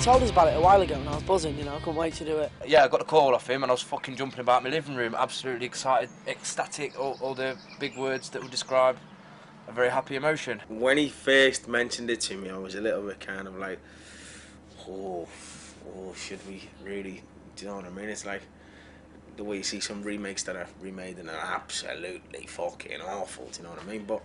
told us about it a while ago and I was buzzing, you know, I couldn't wait to do it. Yeah, I got the call off him and I was fucking jumping about my living room, absolutely excited, ecstatic, all the big words that would describe a very happy emotion. When he first mentioned it to me, I was a little bit kind of like, oh, should we really, do you know what I mean? It's like the way you see some remakes that are remade and are absolutely fucking awful, do you know what I mean? But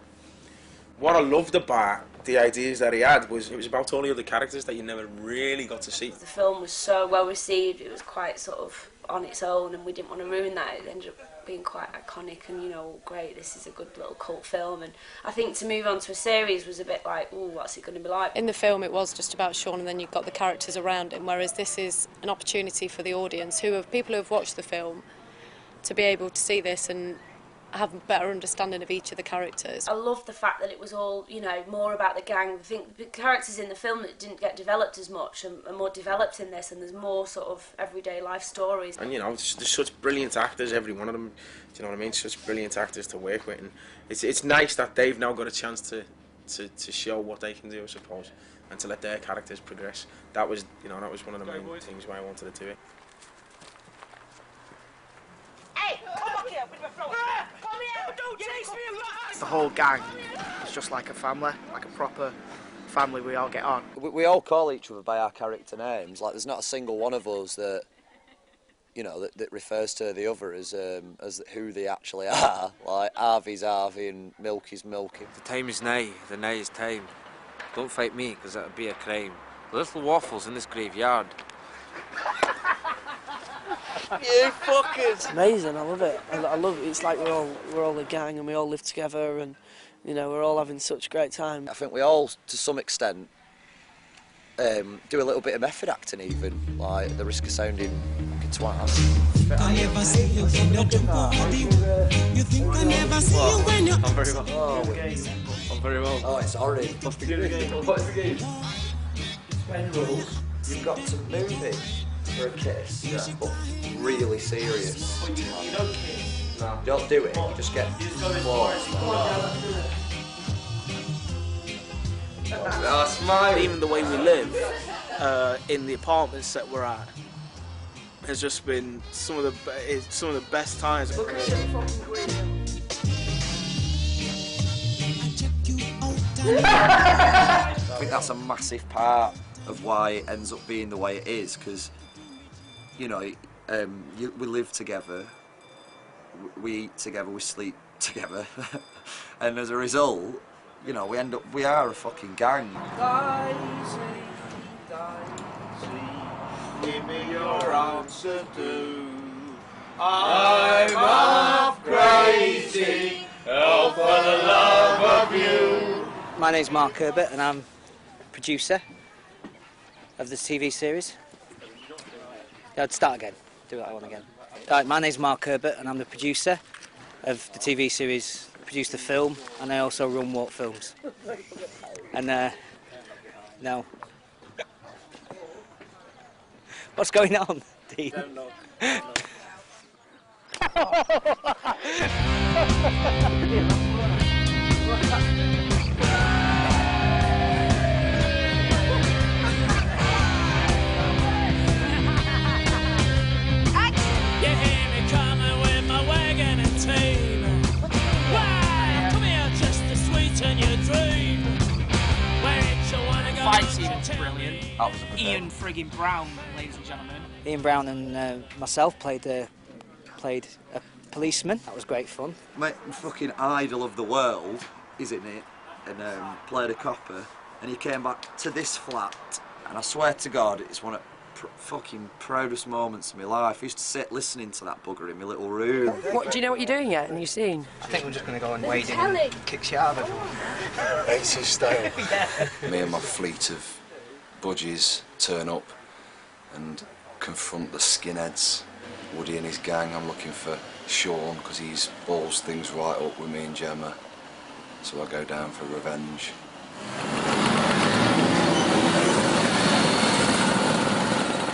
what I loved about the ideas that he had was it was about all the other characters that you never really got to see. The film was so well received, it was quite sort of on its own and we didn't want to ruin that. It ended up being quite iconic and, you know, great, this is a good little cult film. And I think to move on to a series was a bit like, ooh, what's it going to be like? In the film it was just about Sean and then you've got the characters around him, whereas this is an opportunity for the audience, people who have watched the film, to be able to see this and have a better understanding of each of the characters. I love the fact that it was all, you know, more about the gang. I think the characters in the film that didn't get developed as much are more developed in this, and there's more sort of everyday life stories. And you know, there's such brilliant actors, every one of them, do you know what I mean? Such brilliant actors to work with, and it's nice that they've now got a chance to show what they can do, I suppose, and to let their characters progress. That was, you know, that was one of the main things why I wanted to do it. Hey, come back here with my throat. Come here. Don't chase me. The whole gang is just like a family, like a proper family. We all get on. We all call each other by our character names. Like, there's not a single one of us that, you know, that refers to the other as who they actually are. Like, Harvey's Harvey and Milky's Milky. The time is nigh, the night is time. Don't fight me, because that would be a crime. The little waffles in this graveyard. You fuckers! It's amazing, I love it. I love it. It's like we're all a gang and we all live together and, you know, we're all having such a great time. I think we all, to some extent, do a little bit of method acting even, like at the risk of sounding like a twat. I never see you when you jump over the. You think I never see you when you. I'm very well. Oh, I'm very well. Oh, it's horrid. What's the game? What's the game? When rules, you've got to move it for a kiss, but really serious. You don't kiss? No. You don't do it, you just get close. That's mine. Even the way we live in the apartments that we're at has just been some of the best times. Look at your fucking green. I think that's a massive part of why it ends up being the way it is, because, you know, we live together, we eat together, we sleep together, and as a result, you know, we are a fucking gang. Daisy, give me your answer to. I'm half crazy, oh, for the love of you. My name's Mark Herbert and I'm producer of this TV series. I'd start again, do that one again. My name's Mark Herbert and I'm the producer of the TV series, produce the film, and I also run Walk Films. And no. What's going on, Dean? Don't know. Brilliant. Ian friggin' Brown, ladies and gentlemen. Ian Brown and myself played a policeman. That was great fun. My fucking idol of the world, isn't it? And played a copper, and he came back to this flat, and I swear to God, it's one of the fucking proudest moments of my life. I used to sit listening to that bugger in my little room. What, do you know what you're doing yet? And you've seen? I think we're just going to go and wade in and kick shit out of everyone. It's his style. Me and my fleet of budgies turn up and confront the skinheads. Woody and his gang. I'm looking for Sean because he's balls things right up with me and Gemma. So I go down for revenge.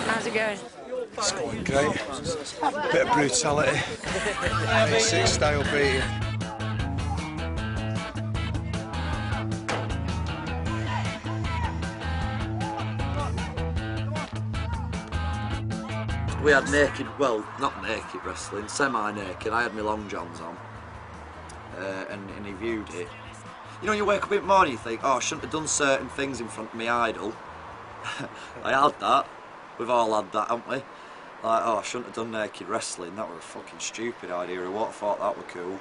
How's it going? It's going great. Bit of brutality. 86 style beating. we had naked, well, not naked wrestling, semi-naked. I had my long johns on, and he viewed it. You know, you wake up in the morning, you think, oh, I shouldn't have done certain things in front of my idol. I had that. We've all had that, haven't we? Like, oh, I shouldn't have done naked wrestling. That were a fucking stupid idea. Who would have thought that were cool?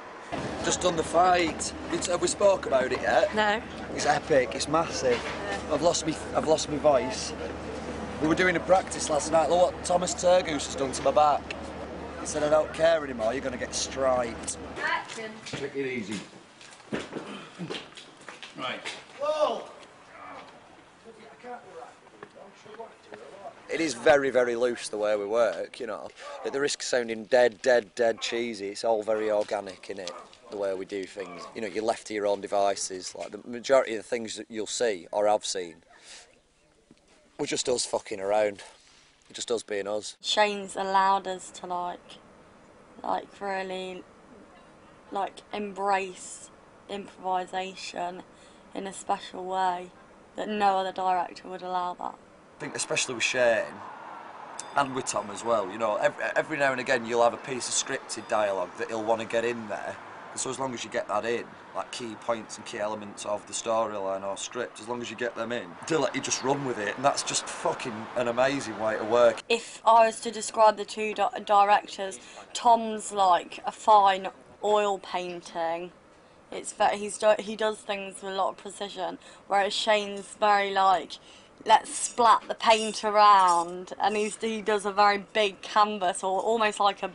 Just done the fight. Have we spoke about it yet? No. It's epic. It's massive. Yeah. I've lost my voice. We were doing a practice last night. Look what Thomas Turgoose has done to my back. He said, I don't care anymore. You're going to get striped. Action. Take it easy. Right. Whoa! It is very, very loose the way we work, you know. At the risk of sounding dead cheesy, it's all very organic, innit, the way we do things. You know, you're left to your own devices. Like, the majority of the things that you'll see, or have seen, we're just us fucking around. Just us being us. Shane's allowed us to, like really, embrace improvisation in a special way that no other director would allow that. I think especially with Shane and with Tom as well, you know, every now and again you'll have a piece of scripted dialogue that he'll want to get in there, and so as long as you get that in, like key points and key elements of the storyline or script, as long as you get them in, they'll let you just run with it, and that's just fucking an amazing way to work. If I was to describe the two directors, Tom's like a fine oil painting. He does things with a lot of precision, whereas Shane's very like, let's splat the paint around, and he does a very big canvas, or almost like a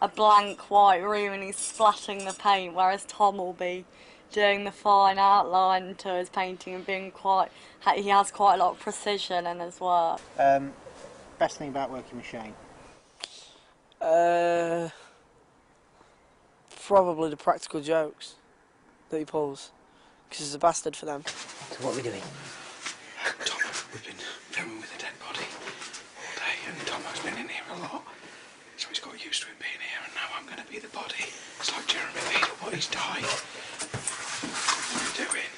blank white room, and he's splatting the paint, whereas Tom will be doing the fine outline to his painting and he has quite a lot of precision in his work. Best thing about working with Shane? Probably the practical jokes that he pulls, because he's a bastard for them. So what are we doing? Tom, we've been filming with a dead body all day, and Tomo's been in here a lot, so he's got used to it being here, and now I'm going to be the body. It's like Jeremy Beadle, but he's died. What are we doing?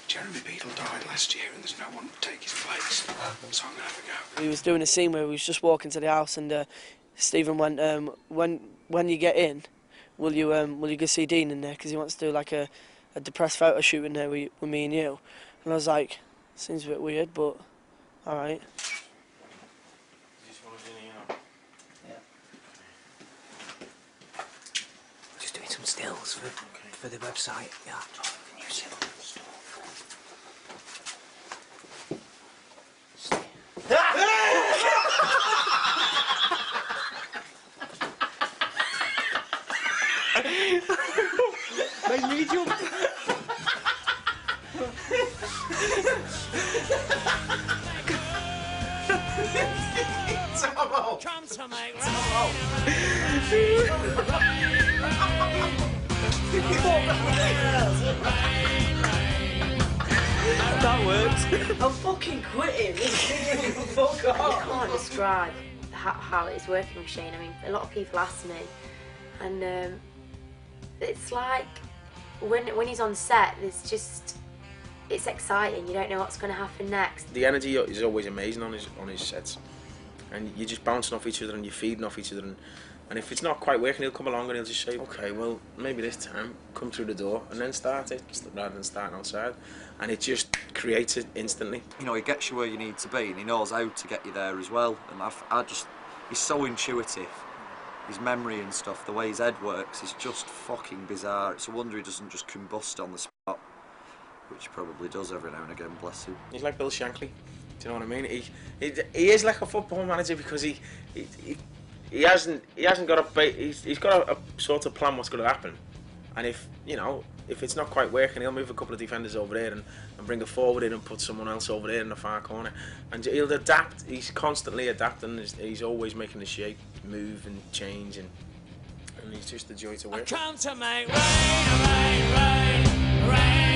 Jeremy Beadle died last year, and there's no one to take his place, so I'm going to have a go. He was doing a scene where we was just walking to the house, and Stephen went, when you get in, will you go see Dean in there, because he wants to do like a depressed photo shoot in there with me and you. And I was like, seems a bit weird, but all right. Just doing some stills for the website. Yeah. Can you sit on the stuff? Make me jump. Tomo! Come to me, That works. I'm fucking quitting. Fuck off. I can't describe how it's working with Shane. I mean, a lot of people ask me, and it's like when he's on set, it's exciting. You don't know what's going to happen next. The energy is always amazing on his sets, and you're just bouncing off each other and you're feeding off each other. And if it's not quite working, he'll come along and he'll just say, okay, well, maybe this time, come through the door and then start it, rather than starting outside. And it just creates it instantly. You know, he gets you where you need to be, and he knows how to get you there as well. And he's so intuitive. His memory and stuff, the way his head works, is just fucking bizarre. It's a wonder he doesn't just combust on the spot, which he probably does every now and again, bless him. He's like Bill Shankly, do you know what I mean? He is like a football manager, because he hasn't got he's got a sort of plan what's going to happen, and if it's not quite working, he'll move a couple of defenders over there and bring a forward in and put someone else over there in the far corner, and he'll adapt. He's constantly adapting. He's always making the shape move and change, and he's just a joy to work. Come to me, rain, rain, rain, rain.